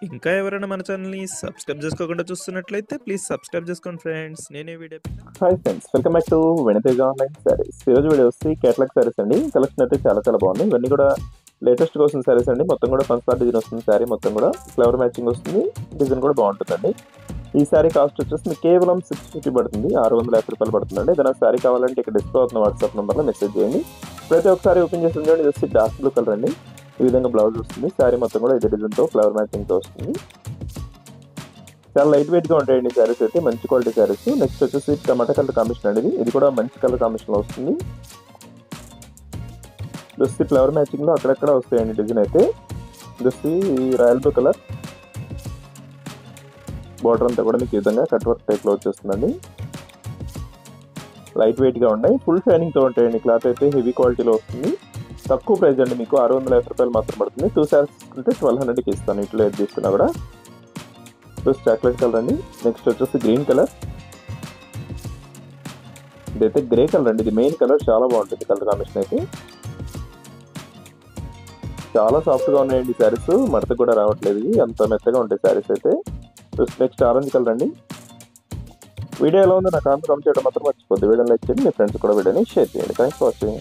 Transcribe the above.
ఇంకా ఎవరైనా మన ఛానల్‌ని సబ్స్క్రైబ్ చేసుకోకుండా చూస్తున్నట్లయితే ప్లీజ్ సబ్స్క్రైబ్ చేసుకోండి ఫ్రెండ్స్. నేనే video hi friends, welcome back to Venitheja online saris. ఈరోజు వీడియో వచ్చి కేటలాగ్ శారీస్ అండి. కలెక్షన్ అయితే చాలా బాగుంది. ఇవన్నీ కూడా లేటెస్ట్గా వస్తున్న శారీస్ అండి. మొత్తం కూడా పంచదార డిజైన్ వస్తుంది. శారీ మొత్తం కూడా ఫ్లవర్ మ్యాచింగ్ వస్తుంది. డిజైన్ కూడా బాగుంటుందండి. ఈ శారీ కాస్ట్ వచ్చేసి మీకు కేవలం 650 పడుతుంది, 650 రూపాయలు పడుతుందండి. ఏదైనా శారీ కావాలంటే ఇక్కడ డిస్ప్లే అవుతున్న వాట్సాప్ నెంబర్లో మెసేజ్ చేయండి. ప్రతి ఒక్కసారి ఓపెన్ చేసి చూడండి. ఇది వచ్చి డార్క్ బ్లూ కలర్ అండి. ఈ విధంగా బ్లౌజ్ వస్తుంది. శారీ మొత్తం కూడా ఇదే డిజైన్తో ఫ్లవర్ మ్యాచింగ్తో వస్తుంది. చాలా లైట్ వెయిట్ గా ఉంటాయండి శారీస్ అయితే, మంచి క్వాలిటీ శారీస్. నెక్స్ట్ వచ్చేసి టమాటా కలర్ కాంబినేషన్ అండి. ఇది కూడా మంచి కలర్ కాంబినేషన్ లో వస్తుంది. జస్ట్ ఫ్లవర్ మ్యాచింగ్ లో అక్కడక్కడ వస్తాయండి డిజైన్ అయితే. Just royal blue colour border అంతా కూడా మీకు ఈ విధంగా కట్ వర్క్ టైప్ లో వచ్చేస్తుందండి. లైట్ వెయిట్ గా ఉన్నాయి, ఫుల్ షైనింగ్ తో ఉంటాయండి. క్లాత్ అయితే హెవీ క్వాలిటీలో వస్తుంది. తక్కువ ప్రైస్ అండి, మీకు 650 రూపాయలు మాత్రం పడుతుంది. 2 శారీస్ అంటే 1200కి ఇస్తాను. ఇట్లా ఏది తీసుకున్నా కూడా. చాక్లెట్ కలర్ అండి. నెక్స్ట్ వచ్చేసి గ్రీన్ కలర్. ఇదైతే గ్రే కలర్ అండి. ఇది మెయిన్ కలర్, చాలా బాగుంటుంది కలర్ కాంబినేషన్ అయితే. చాలా సాఫ్ట్ గా ఉన్నాయండి శారీస్, మడత కూడా రావట్లేదు. అంత మెత్తగా ఉంటాయి శారీస్ అయితే. నెక్స్ట్ ఆరెంజ్ కలర్ అండి. వీడియో ఎలా ఉందో నాకు కామెంట్ చేయడం మాత్రం మర్చిపోద్ది. వీడియో లైక్ చేయండి, మీ ఫ్రెండ్స్ కూడా వీడియోని షేర్ చేయండి. Thanks for watching.